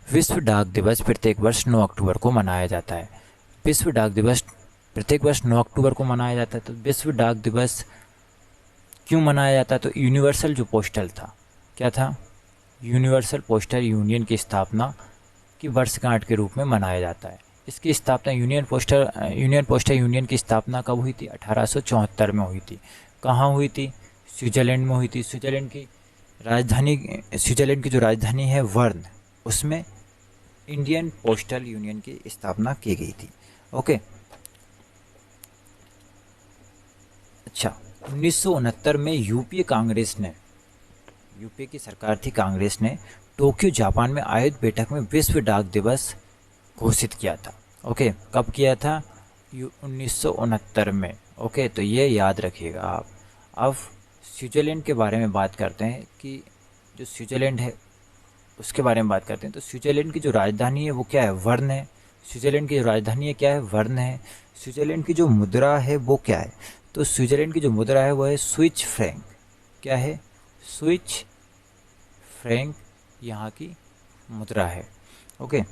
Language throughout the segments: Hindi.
विश्व डाक दिवस प्रत्येक वर्ष 9 अक्टूबर को मनाया जाता है। विश्व डाक दिवस प्रत्येक वर्ष 9 अक्टूबर को मनाया जाता है। तो विश्व डाक दिवस क्यों मनाया जाता है? तो यूनिवर्सल जो पोस्टल था, क्या था? यूनिवर्सल पोस्टल यूनियन की स्थापना की वर्षगांठ के रूप में मनाया जाता है। इसकी स्थापना यूनियन पोस्टल यूनियन की स्थापना कब हुई थी? 1874 में हुई थी। कहाँ हुई थी? स्विट्ज़रलैंड में हुई थी। राजधानी स्विट्ज़रलैंड की जो राजधानी है वर्न, उसमें इंडियन पोस्टल यूनियन की स्थापना की गई थी। ओके। अच्छा, 1969 में यूपीए की सरकार थी कांग्रेस ने टोक्यो जापान में आयोजित बैठक में विश्व डाक दिवस घोषित किया था। ओके, कब किया था? 1969 में। ओके, तो ये याद रखिएगा आप। अब स्विट्ज़रलैंड के बारे में बात करते हैं कि जो स्विट्ज़रलैंड है उसके बारे में बात करते हैं। तो स्विट्ज़रलैंड की जो राजधानी है वो क्या है? वर्न है। स्विट्ज़रलैंड की जो राजधानी है क्या है? वर्न है। स्विट्ज़रलैंड की जो मुद्रा है वो क्या है? तो स्विट्ज़रलैंड की जो मुद्रा है वो है स्विच फ्रैंक। क्या है? स्विच फ्रैंक यहाँ की मुद्रा है। ओके।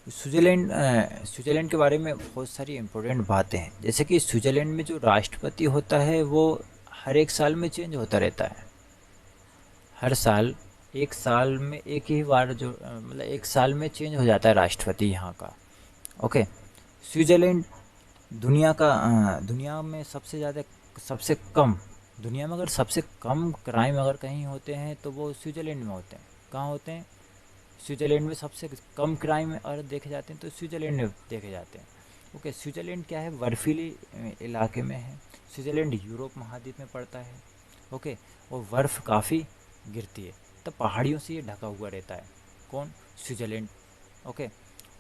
स्विट्ज़रलैंड के बारे में बहुत सारी इम्पोर्टेंट बातें हैं, जैसे कि स्विट्ज़रलैंड में जो राष्ट्रपति होता है वो हर एक साल में चेंज होता रहता है। हर साल, एक साल में एक ही बार जो मतलब एक साल में चेंज हो जाता है राष्ट्रपति यहाँ का। ओके। स्विट्ज़रलैंड दुनिया में सबसे कम दुनिया में अगर सबसे कम क्राइम अगर कहीं होते हैं तो वो स्विट्ज़रलैंड में होते हैं। कहाँ होते हैं? स्विट्ज़रलैंड में सबसे कम क्राइम अगर देखे जाते हैं तो स्विट्ज़रलैंड में देखे जाते हैं। ओके। स्विट्ज़रलैंड क्या है? बर्फीली इलाके में है। स्विट्ज़रलैंड यूरोप महाद्वीप में पड़ता है। ओके। और बर्फ़ काफ़ी गिरती है, तो पहाड़ियों से ये ढका हुआ रहता है। कौन? स्विट्ज़रलैंड। ओके।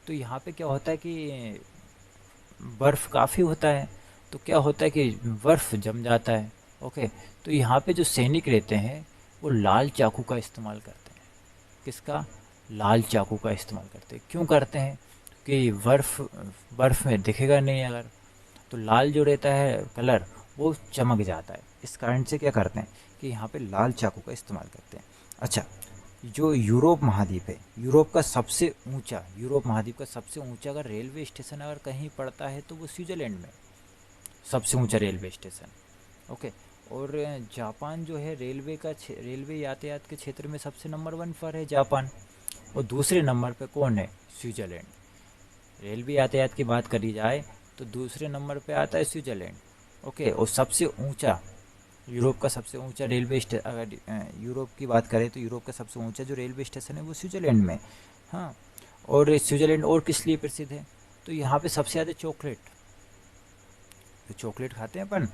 तो यहाँ पे क्या होता है कि बर्फ़ काफ़ी होता है, तो क्या होता है कि बर्फ़ जम जाता है। ओके। तो यहाँ पे जो सैनिक रहते हैं वो लाल चाकू का इस्तेमाल करते हैं। किसका? लाल चाकू का इस्तेमाल करते हैं। क्यों करते हैं? कि बर्फ़ में दिखेगा नहीं अगर, तो लाल जो रहता है कलर वो चमक जाता है। इस कारण से क्या करते हैं कि यहाँ पे लाल चाकू का इस्तेमाल करते हैं। अच्छा, जो यूरोप महाद्वीप है, यूरोप महाद्वीप का सबसे ऊंचा अगर रेलवे स्टेशन अगर कहीं पड़ता है तो वो स्विट्ज़रलैंड में सबसे ऊंचा रेलवे स्टेशन। ओके। और जापान जो है रेलवे यातायात के क्षेत्र में सबसे नंबर 1 पर है जापान। और दूसरे नंबर पे कौन है? स्विट्ज़रलैंड। रेलवे यातायात की बात करी जाए तो दूसरे नंबर पे आता है स्विट्ज़रलैंड। ओके। और सबसे ऊंचा, यूरोप का सबसे ऊंचा रेलवे स्टेशन, अगर यूरोप की बात करें तो यूरोप का सबसे ऊंचा जो रेलवे स्टेशन है वो स्विट्ज़रलैंड में। हाँ। और स्विट्ज़रलैंड और किस लिए प्रसिद्ध है? तो यहाँ पे सबसे ज़्यादा चॉकलेट, जो चॉकलेट खाते हैं अपन,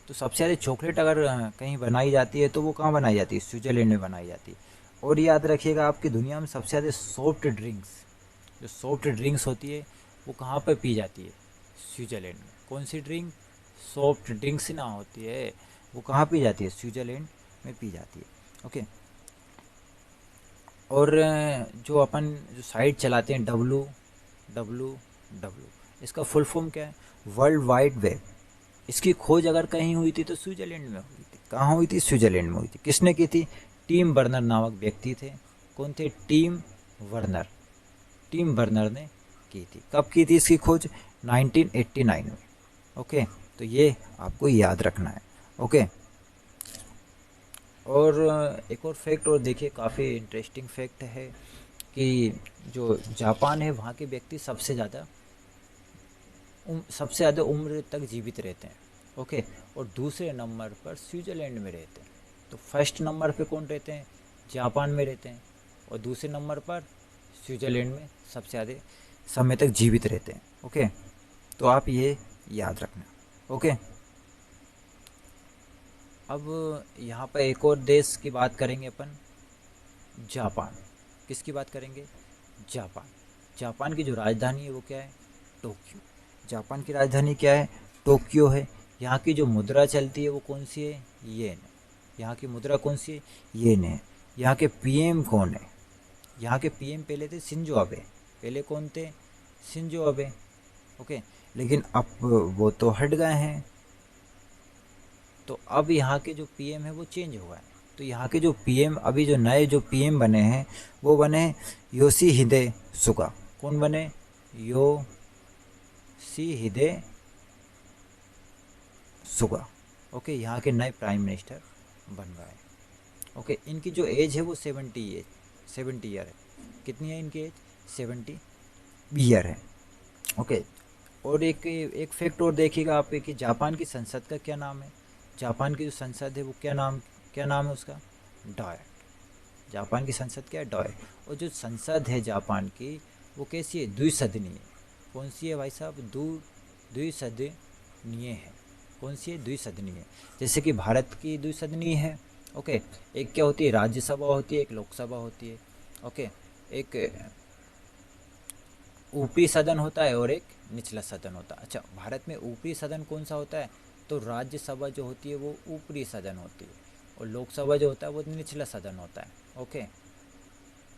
तो सबसे ज़्यादा चॉकलेट अगर कहीं बनाई जाती है तो वो कहाँ बनाई जाती है? स्विट्ज़रलैंड में बनाई जाती है। और याद रखिएगा, आपकी दुनिया में सबसे ज़्यादा सॉफ्ट ड्रिंक्स होती है वो कहाँ पर पी जाती है? स्विट्ज़रलैंड में। कौन सी ड्रिंक? सॉफ्ट ड्रिंक्स ना होती है, वो कहाँ पी जाती है? स्विट्ज़रलैंड में पी जाती है। ओके। और जो साइट चलाते हैं, डब्लू, इसका फुल फॉर्म क्या है? World wide web. इसकी खोज अगर कहीं हुई थी तो स्विट्ज़रलैंड में हुई थी। कहाँ हुई थी? स्विट्ज़रलैंड में हुई थी। किसने की थी? टीम बर्नर नामक व्यक्ति थे। कौन थे? वर्नर टीम बर्नर ने की थी। कब की थी इसकी खोज? 1989 में। ओके। तो ये आपको याद रखना है। ओके। और एक और फैक्ट और देखिए, काफ़ी इंटरेस्टिंग फैक्ट है कि जो जापान है वहाँ के व्यक्ति सबसे ज़्यादा उम्र तक जीवित रहते हैं। ओके। और दूसरे नंबर पर स्विट्ज़रलैंड में रहते हैं। तो फर्स्ट नंबर पे कौन रहते हैं? जापान में रहते हैं। और दूसरे नंबर पर स्विट्ज़रलैंड में सबसे ज़्यादा समय तक जीवित रहते हैं। ओके। तो आप ये याद रखना। ओके। अब यहाँ पर एक और देश की बात करेंगे अपन, जापान। किसकी बात करेंगे? जापान। जापान की जो राजधानी है वो क्या है? टोक्यो। जापान की राजधानी क्या है? टोक्यो है। यहाँ की जो मुद्रा चलती है वो कौन सी है? येन है। यहाँ की मुद्रा कौन सी है? येन है। यहाँ के पीएम कौन है? यहाँ के पीएम पहले थे शिंजो अबे। पहले कौन थे? Shinzo Abe. ओके। लेकिन अब वो तो हट गए हैं, तो अब यहाँ के जो पीएम है वो चेंज हुआ है। तो यहाँ के जो पीएम, अभी जो नए जो पीएम बने हैं वो बने योशिहिदे सुगा। कौन बने? Yoshihide Suga. ओके, यहाँ के नए प्राइम मिनिस्टर बन गए। ओके, इनकी जो एज है वो 70 ईयर है। कितनी है इनकी एज? 70 ईयर है। ओके, और एक फैक्ट और देखिएगा आप कि जापान की संसद का क्या नाम है? जापान की जो संसद है वो क्या नाम है उसका? डॉय। जापान की संसद क्या है? डॉय। और जो संसद है जापान की वो कैसी है? द्विसदनीय। कौन सी है भाई साहब? द्विसदनीय है। कौन सी है? द्विसदनीय। जैसे कि भारत की द्विसदनीय है। ओके, एक क्या होती है? राज्यसभा होती है, एक लोकसभा होती है। ओके, एक ऊपरी सदन होता है और एक निचला सदन होता है। अच्छा, भारत में ऊपरी सदन कौन सा होता है? तो राज्यसभा जो होती है वो ऊपरी सदन होती है, और लोकसभा जो होता है वो निचला सदन होता है। ओके,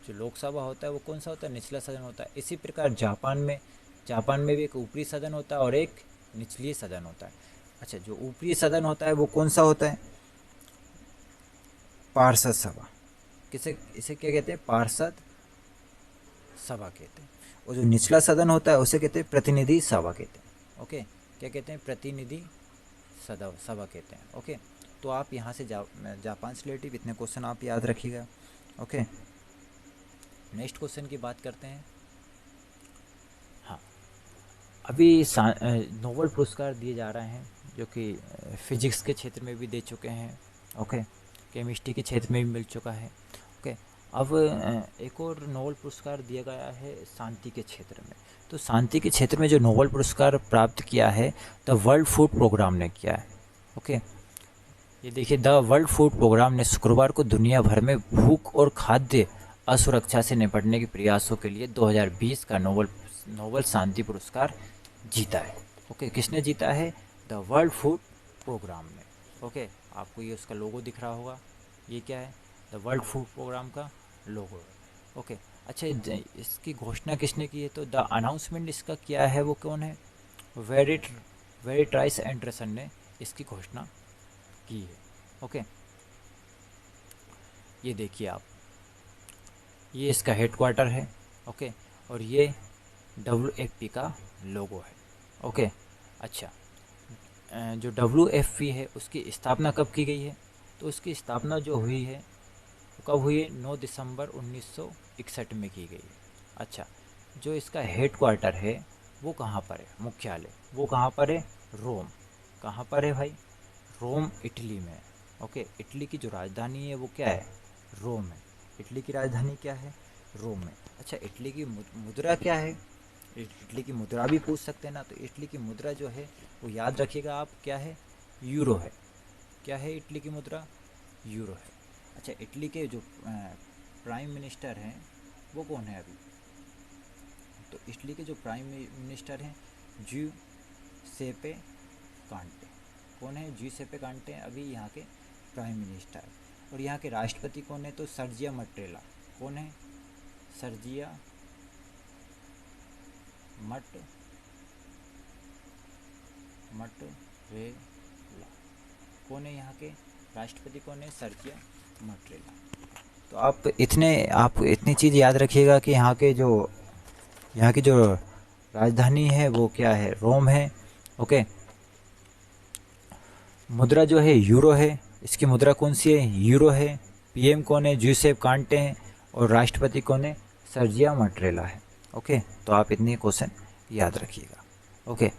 जो लोकसभा होता है वो कौन सा होता है? निचला सदन होता है। इसी प्रकार जापान में भी एक ऊपरी सदन होता है और एक निचली सदन होता है। अच्छा, जो ऊपरी सदन होता है वो कौन सा होता है? पार्षद सभा। इसे क्या कहते हैं? पार्षद सभा कहते हैं। और जो निचला सदन होता है उसे कहते हैं प्रतिनिधि सभा कहते हैं। ओके, क्या कहते हैं? प्रतिनिधि सभा कहते हैं। ओके, तो आप यहाँ से जापान से रिलेटिव इतने क्वेश्चन आप याद रखिएगा। ओके, नेक्स्ट क्वेश्चन की बात करते हैं। हाँ, अभी नोबेल पुरस्कार दिए जा रहे हैं, जो कि फिजिक्स के क्षेत्र में भी दे चुके हैं। ओके, केमिस्ट्री के क्षेत्र में भी मिल चुका है। ओके, अब एक और नोबेल पुरस्कार दिया गया है शांति के क्षेत्र में। तो शांति के क्षेत्र में जो नोबेल पुरस्कार प्राप्त किया है द वर्ल्ड फूड प्रोग्राम ने किया है। ओके, ये देखिए, द वर्ल्ड फूड प्रोग्राम ने शुक्रवार को दुनिया भर में भूख और खाद्य असुरक्षा से निपटने के प्रयासों के लिए 2020 का नोबेल शांति पुरस्कार जीता है। ओके, किसने जीता है? द वर्ल्ड फूड प्रोग्राम ने। ओके, आपको ये उसका लोगो दिख रहा होगा, ये क्या है? द वर्ल्ड फूड प्रोग्राम का लोगो है। ओके, अच्छा, इसकी घोषणा किसने की है? तो द अनाउंसमेंट इसका किया है वो कौन है? वेरिट राइस एंडरसन ने इसकी घोषणा की है। ओके, ये देखिए आप, ये इसका हेडक्वार्टर है। ओके, और ये WFP का लोगो है। ओके, अच्छा, जो WFP है उसकी स्थापना कब की गई है? तो उसकी स्थापना जो हुई है वो कब हुई है? 9 दिसंबर 1961 में की गई है। अच्छा, जो इसका हेडक्वार्टर है वो कहाँ पर है? मुख्यालय वो कहाँ पर है? रोम। कहाँ पर है भाई? रोम, इटली में है। ओके, इटली की जो राजधानी है वो क्या है? रोम है। इटली की राजधानी क्या है? रोम है। अच्छा, इटली की मुद्रा क्या है? इटली की मुद्रा भी पूछ सकते हैं ना, तो इटली की मुद्रा जो है वो याद रखिएगा आप, क्या है? यूरो है। क्या है इटली की मुद्रा? यूरो है। अच्छा, इटली के जो प्राइम मिनिस्टर हैं वो कौन है अभी? तो इटली के जो प्राइम मिनिस्टर हैं ज्यूसेप्पे कांटे। कौन है? ज्यूसेप्पे कांटे अभी यहाँ के प्राइम मिनिस्टर। और यहाँ के राष्ट्रपति कौन है? तो सर्जिया मट्रेला। कौन है? सर्जिया मट्रेला। कौन है यहाँ के राष्ट्रपति? कौन है? सर्जिया मट्रेला। तो आप इतनी चीज़ याद रखिएगा कि यहाँ की जो राजधानी है वो क्या है? रोम है। ओके, मुद्रा जो है यूरो है। इसकी मुद्रा कौन सी है? यूरो है। पीएम कौन है? ज्यूसेप कांटे हैं। और राष्ट्रपति कौन है? सर्जिया मट्रेला है। ओके, तो आप इतने क्वेश्चन याद रखिएगा। ओके,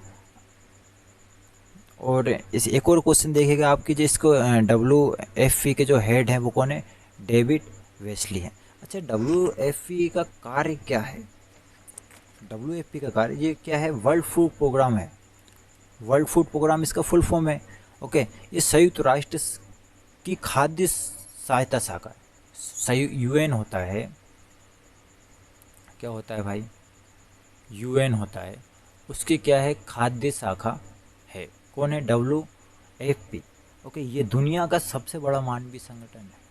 और इस एक और क्वेश्चन देखिएगा आपकी, जिसको WFP के जो हेड हैं वो कौन है? डेविड वेस्ली हैं। अच्छा, WFP का कार्य क्या है? WFP का कार्य ये क्या है? वर्ल्ड फूड प्रोग्राम है। वर्ल्ड फूड प्रोग्राम इसका फुल फॉर्म है। ओके, ये संयुक्त राष्ट्र की खाद्य सहायता शाखा है। UN होता है, क्या होता है भाई? UN होता है, उसकी क्या है? खाद्य शाखा है। कौन है? WFP। ओके, ये दुनिया का सबसे बड़ा मानवीय संगठन है।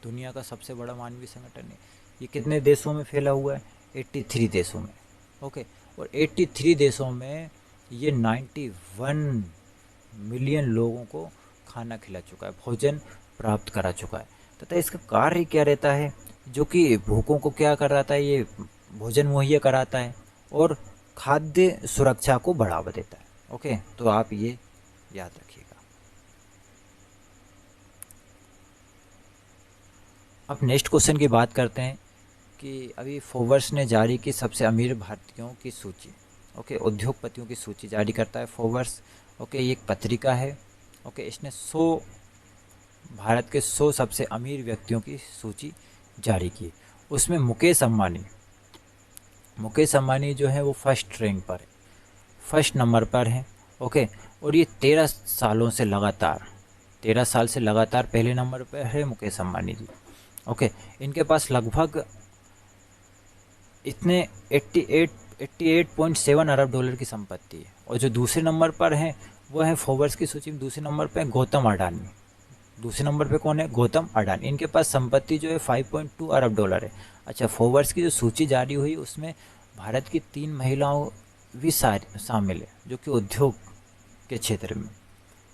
दुनिया का सबसे बड़ा मानवीय संगठन है। ये कितने देशों में फैला हुआ है? 83 देशों में। ओके, और 83 देशों में ये 91 मिलियन लोगों को खाना खिला चुका है, भोजन प्राप्त करा चुका है। तथा इसका कार्य क्या रहता है, जो कि भूखों को क्या कराता है, ये भोजन मुहैया कराता है और खाद्य सुरक्षा को बढ़ावा देता है। ओके, तो आप ये याद रखिएगा। अब नेक्स्ट क्वेश्चन की बात करते हैं कि अभी फोर्ब्स ने जारी की सबसे अमीर भारतीयों की सूची। ओके, उद्योगपतियों की सूची जारी करता है फोर्ब्स। ओके, ये एक पत्रिका है। ओके, इसने 100 भारत के 100 सबसे अमीर व्यक्तियों की सूची जारी की। उसमें मुकेश अंबानी जो है वो फर्स्ट रैंक पर है, फर्स्ट नंबर पर है। ओके, और ये 13 साल से लगातार पहले नंबर पर है मुकेश अंबानी जी। ओके, इनके पास लगभग इतने 88.7 अरब डॉलर की संपत्ति है। और जो दूसरे नंबर पर है वो है फोर्ब्स की सूची में दूसरे नंबर पर गौतम अडानी। दूसरे नंबर पे कौन है, गौतम अडानी। इनके पास संपत्ति जो है 5.2 अरब डॉलर है। अच्छा, फोर्ब्स की जो सूची जारी हुई उसमें भारत की 3 महिलाओं भी शामिल है जो कि उद्योग के क्षेत्र में।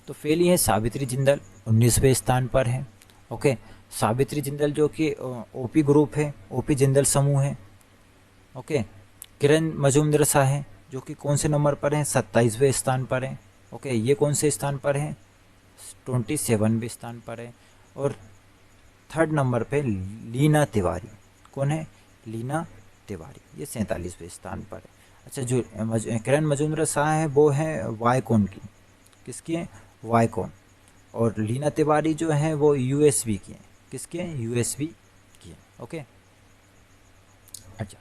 तो पहली है सावित्री जिंदल, 19वें स्थान पर है। ओके, सावित्री जिंदल जो कि ओपी ग्रुप है, ओपी जिंदल समूह है। ओके, किरण मजूमदार शाह है जो कि कौन से नंबर पर है, 27वें स्थान पर है। ओके, ये कौन से स्थान पर है, 27वें स्थान पर है। और थर्ड नंबर पे लीना तिवारी, कौन है, लीना तिवारी, ये 47वें स्थान पर है। अच्छा, जो किरण मजूमदार शाह है वो है वाईकॉन की, किसकी है, वाईकॉन। और लीना तिवारी जो है वो यूएसबी की है, किसकी है, यूएसबी की है। ओके, अच्छा,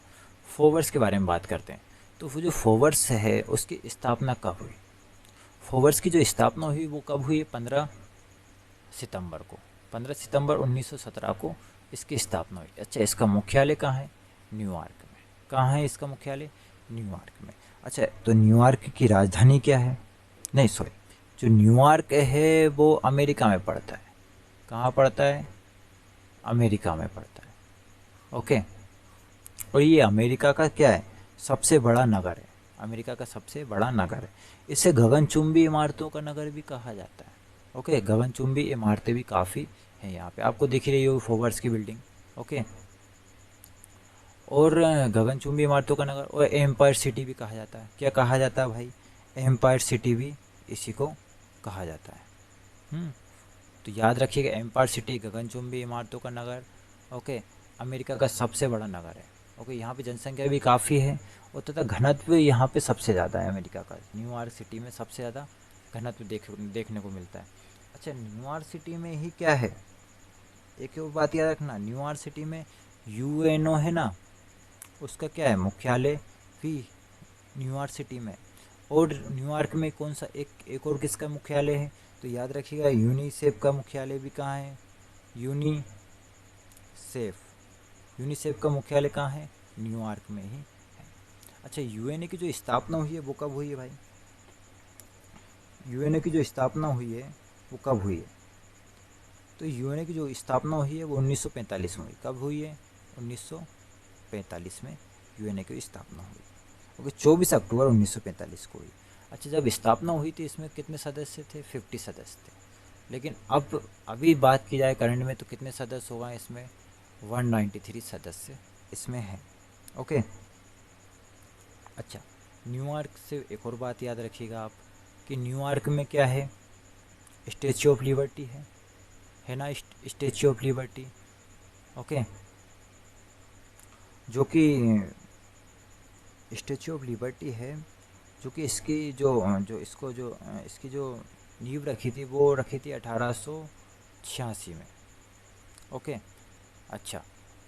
फोर्ब्स के बारे में बात करते हैं। तो वो जो फोर्ब्स है उसकी स्थापना कब हुई, फोर्ब्स की जो स्थापना हुई वो कब हुई, 15 सितंबर को, 15 सितंबर 1917 को इसकी स्थापना हुई। अच्छा, इसका मुख्यालय कहाँ है, न्यूयॉर्क में। कहाँ है इसका मुख्यालय, न्यूयॉर्क में। अच्छा, तो न्यूयॉर्क की राजधानी क्या है, नहीं सॉरी, जो न्यूयॉर्क है वो अमेरिका में पड़ता है। कहाँ पड़ता है, अमेरिका में पड़ता है। ओके, और ये अमेरिका का क्या है, सबसे बड़ा नगर है, अमेरिका का सबसे बड़ा नगर है। इसे गगनचुंबी इमारतों का नगर भी कहा जाता है। ओके, गगनचुंबी इमारतें भी काफ़ी हैं यहाँ पे, आपको दिख रही होगी फोर्ब्स की बिल्डिंग। ओके, और गगनचुंबी इमारतों का नगर और एम्पायर सिटी भी कहा जाता है। क्या कहा जाता है भाई, एम्पायर सिटी भी इसी को कहा जाता है। तो याद रखिएगा, एम्पायर सिटी गगनचुंबी इमारतों का नगर। ओके, अमेरिका का सबसे बड़ा नगर है। ओके, यहाँ पे जनसंख्या भी काफ़ी है और तथा घनत्व यहाँ पे सबसे ज़्यादा है अमेरिका का, न्यूयॉर्क सिटी में सबसे ज़्यादा घनत्व देखने को मिलता है। अच्छा, न्यूयॉर्क सिटी में ही क्या है, एक और बात याद रखना, न्यूयॉर्क सिटी में यूएनओ है ना, उसका क्या है, मुख्यालय भी न्यूयॉर्क सिटी में। और न्यूयॉर्क में कौन सा एक और किसका मुख्यालय है, तो याद रखिएगा यूनिसेफ का मुख्यालय भी कहाँ है, यूनिसेफ, यूनिसेफ का मुख्यालय कहाँ है, न्यूयॉर्क में ही है। अच्छा, यूएनए की जो स्थापना हुई है वो कब हुई है भाई, यूएनए की जो स्थापना हुई है वो कब हुई है, तो यूएनए की जो स्थापना हुई है वो 1945 में हुई। कब हुई है, 1945 में यूएनए की स्थापना हुई। ओके, 24 अक्टूबर 1945 को हुई। अच्छा, जब स्थापना हुई थी इसमें कितने सदस्य थे, 50 सदस्य थे। लेकिन अब अभी बात की जाए करंट में तो कितने सदस्य हो गए इसमें, 193 सदस्य इसमें हैं। ओके, अच्छा, न्यूयॉर्क से एक और बात याद रखिएगा आप कि न्यूयॉर्क में क्या है, स्टैच्यू ऑफ लिबर्टी है ना, स्टैच्यू ऑफ लिबर्टी। ओके, जो कि स्टैच्यू ऑफ लिबर्टी है, जो कि इसकी जो जो इसको जो इसकी जो नींव रखी थी वो रखी थी 1886 में। ओके, अच्छा,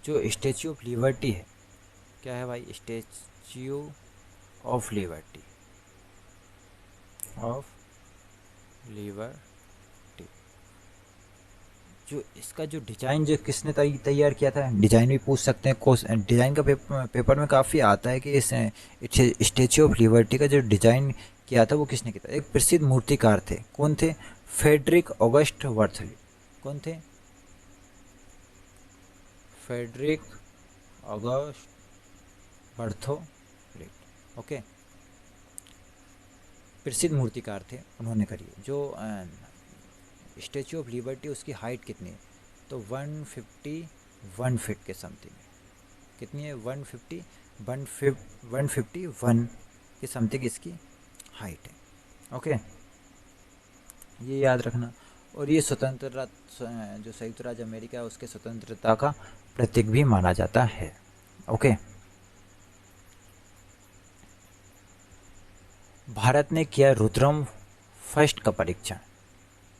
जो स्टैच्यू ऑफ लिबर्टी है, क्या है भाई, statue of liberty, of liberty, जो इसका जो डिज़ाइन जो किसने तैयार किया था, डिज़ाइन भी पूछ सकते हैं, कोर्स डिज़ाइन का पेपर में काफ़ी आता है कि इस स्टैच्यू ऑफ लिबर्टी का जो डिज़ाइन किया था वो किसने किया था, एक प्रसिद्ध मूर्तिकार थे, कौन थे, फेडरिक ऑगस्ट वर्थली। कौन थे, फेडरिक ऑगस्ट बर्थोलेट। ओके, प्रसिद्ध मूर्तिकार थे, उन्होंने करी है। जो स्टैच्यू ऑफ लिबर्टी उसकी हाइट कितनी है, तो 151 फीट के समथिंग है। कितनी है? 151 के समथिंग इसकी हाइट है। ओके, ये याद रखना। और ये स्वतंत्रता, जो संयुक्त राज्य अमेरिका है उसके स्वतंत्रता का प्रतीक भी माना जाता है। ओके, भारत ने किया रुद्रम फर्स्ट का परीक्षण।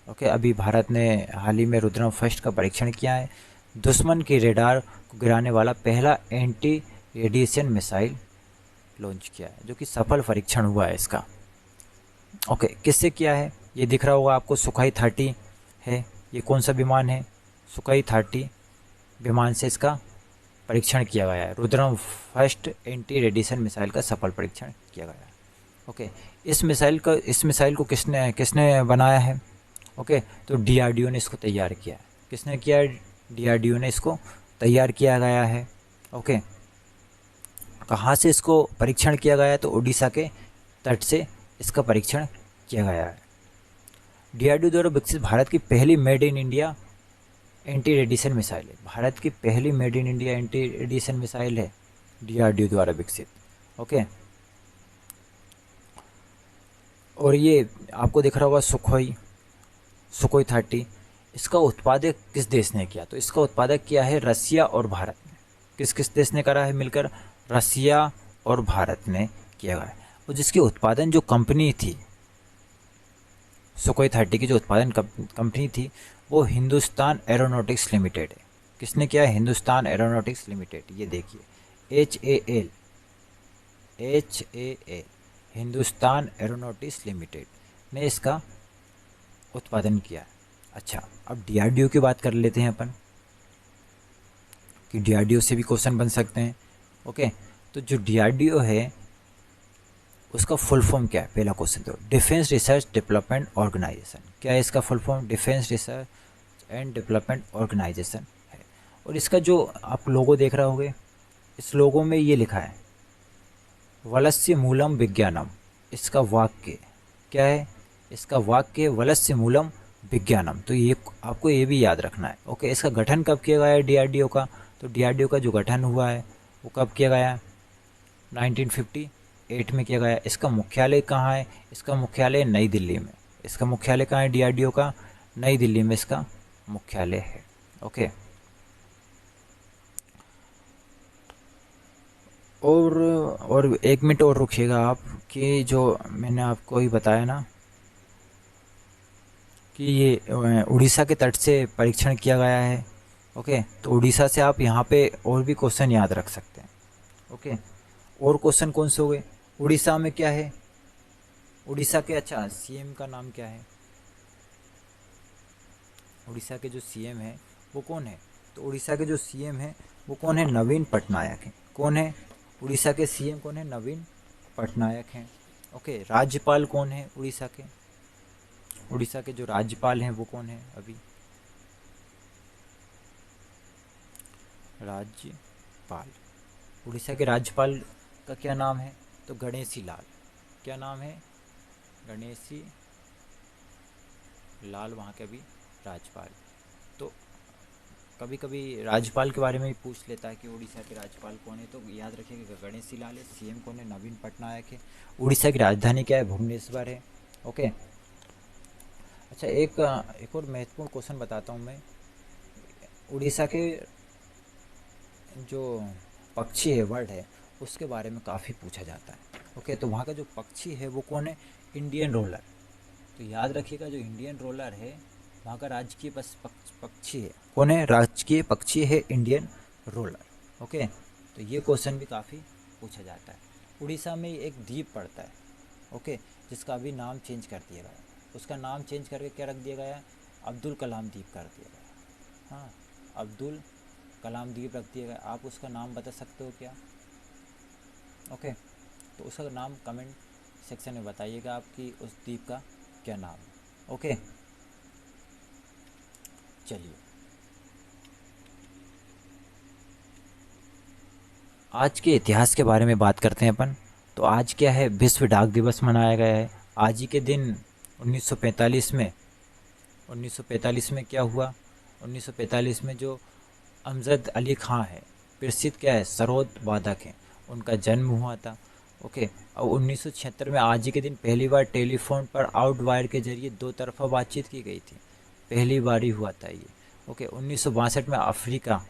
ओके, अभी भारत ने हाल ही में रुद्रम फर्स्ट का परीक्षण किया है। दुश्मन की रेडार को गिराने वाला पहला एंटी रेडिएशन मिसाइल लॉन्च किया है, जो कि सफल परीक्षण हुआ है इसका। ओके, किससे किया है? ये दिख रहा होगा आपको, सुखाई 30 है। ये कौन सा विमान है? सुखाई 30 विमान से इसका परीक्षण किया गया है। Rudram first anti radiation missile का सफल परीक्षण किया गया है। ओके, इस मिसाइल को किसने किसने बनाया है? ओके, तो डीआरडीओ ने इसको तैयार किया है। किसने किया है? डीआरडीओ ने इसको तैयार किया गया है। ओके, कहाँ से इसको परीक्षण किया गया है? तो उड़ीसा के तट से इसका परीक्षण किया गया है। डीआरडीओ द्वारा विकसित भारत की पहली made in India anti radiation missile है। भारत की पहली made in India anti radiation missile है डीआरडीओ द्वारा विकसित। ओके, और ये आपको दिख रहा होगा सुखोई 30। इसका उत्पादक किस देश ने किया? तो इसका उत्पादक किया है रसिया और भारत ने। किस किस देश ने करा है मिलकर? रसिया और भारत ने किया गया है। और जिसकी उत्पादन जो कंपनी थी, सुखोई 30 की जो उत्पादन कंपनी थी, वो हिंदुस्तान एरोनॉटिक्स लिमिटेड है। किसने किया है? Hindustan aeronautics limited. ये देखिए, HAL हिंदुस्तान एरोनॉटिक्स लिमिटेड ने इसका उत्पादन किया है। अच्छा, अब डीआरडीओ की बात कर लेते हैं अपन, कि डीआरडीओ से भी क्वेश्चन बन सकते हैं। ओके, तो जो डीआरडीओ है उसका फुल फॉर्म क्या है? पहला क्वेश्चन तो डिफेंस रिसर्च डेवलपमेंट ऑर्गेनाइजेशन। क्या है इसका full form? Defence research and development organisation है। और इसका जो आप लोगो देख रहे होंगे, इस लोगो में ये लिखा है वलस्य मूलम विज्ञानम। इसका वाक्य क्या है? इसका वाक्य वलस्य मूलम विज्ञानम। तो ये आपको ये भी याद रखना है। ओके, इसका गठन कब किया गया है डीआरडीओ का? तो डीआरडीओ का जो गठन हुआ है वो कब किया गया? 1958 में किया गया। इसका मुख्यालय कहाँ है? इसका मुख्यालय नई दिल्ली में। इसका मुख्यालय कहाँ है डीआरडीओ का? नई दिल्ली में इसका मुख्यालय है। ओके, और 1 मिनट और रुकिएगा आप, कि जो मैंने आपको ही बताया ना कि ये उड़ीसा के तट से परीक्षण किया गया है। ओके, तो उड़ीसा से आप यहाँ पे और भी क्वेश्चन याद रख सकते हैं। ओके, और क्वेश्चन कौन से हो गए? उड़ीसा में क्या है? उड़ीसा के, अच्छा, सीएम का नाम क्या है? उड़ीसा के जो सीएम है वो कौन है? तो उड़ीसा के जो सीएम है वो कौन है? नवीन पटनायक है। कौन है? उड़ीसा के सीएम कौन है? नवीन पटनायक हैं। ओके, राज्यपाल कौन है उड़ीसा के? उड़ीसा के जो राज्यपाल हैं वो कौन है? अभी राज्यपाल, उड़ीसा के राज्यपाल का क्या नाम है? तो गणेशी लाल। क्या नाम है? गणेशी लाल वहाँ के अभी राज्यपाल। तो कभी कभी राज्यपाल के बारे में भी पूछ लेता है कि उड़ीसा के राज्यपाल कौन है, तो याद रखिएगा गणेशी लाल है। सीएम कौन है? नवीन पटनायक है। उड़ीसा की राजधानी क्या है? भुवनेश्वर है। ओके, अच्छा, एक और महत्वपूर्ण क्वेश्चन बताता हूँ मैं। उड़ीसा के जो पक्षी है, बर्ड है, उसके बारे में काफ़ी पूछा जाता है। ओके, तो वहाँ का जो पक्षी है वो कौन है? Indian roller. तो याद रखिएगा, जो इंडियन रोलर है वहाँ का राजकीय पक्षी है। कौन है? राजकीय पक्षी है इंडियन रोलर। ओके, तो ये क्वेश्चन भी काफ़ी पूछा जाता है। उड़ीसा में एक द्वीप पड़ता है, ओके, जिसका अभी नाम चेंज कर दिया गया। उसका नाम चेंज करके क्या रख दिया गया? अब्दुल कलाम द्वीप कर दिया गया। हाँ, अब्दुल कलाम द्वीप रख दिया गया। आप उसका नाम बता सकते हो क्या? ओके, तो उसका नाम कमेंट सेक्शन में बताइएगा आपकी उस द्वीप का क्या नाम है। ओके, चलिए आज के इतिहास के बारे में बात करते हैं अपन। तो आज क्या है? विश्व डाक दिवस मनाया गया है। आज ही के दिन 1945 में क्या हुआ? 1945 में जो अमजद अली खां है, प्रसिद्ध क्या है, सरोद वादक हैं, उनका जन्म हुआ था। ओके। और 1976 में आज ही के दिन पहली बार टेलीफोन पर आउटवायर के जरिए दो तरफा बातचीत की गई थी, पहली बार ही हुआ था ये। ओके। 1962 में अफ्रीका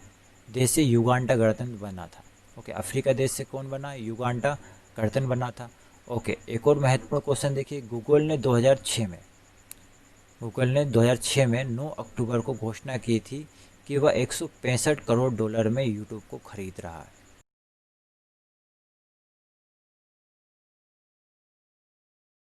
देश से युगांडा गणतंत्र बना था। ओके। अफ्रीका देश से कौन बना, युगांडा गणतंत्र बना था। ओके। एक और महत्वपूर्ण क्वेश्चन देखिए, गूगल ने 2006 में 9 अक्टूबर को घोषणा की थी कि वह 165 करोड़ डॉलर में यूट्यूब को खरीद रहा है।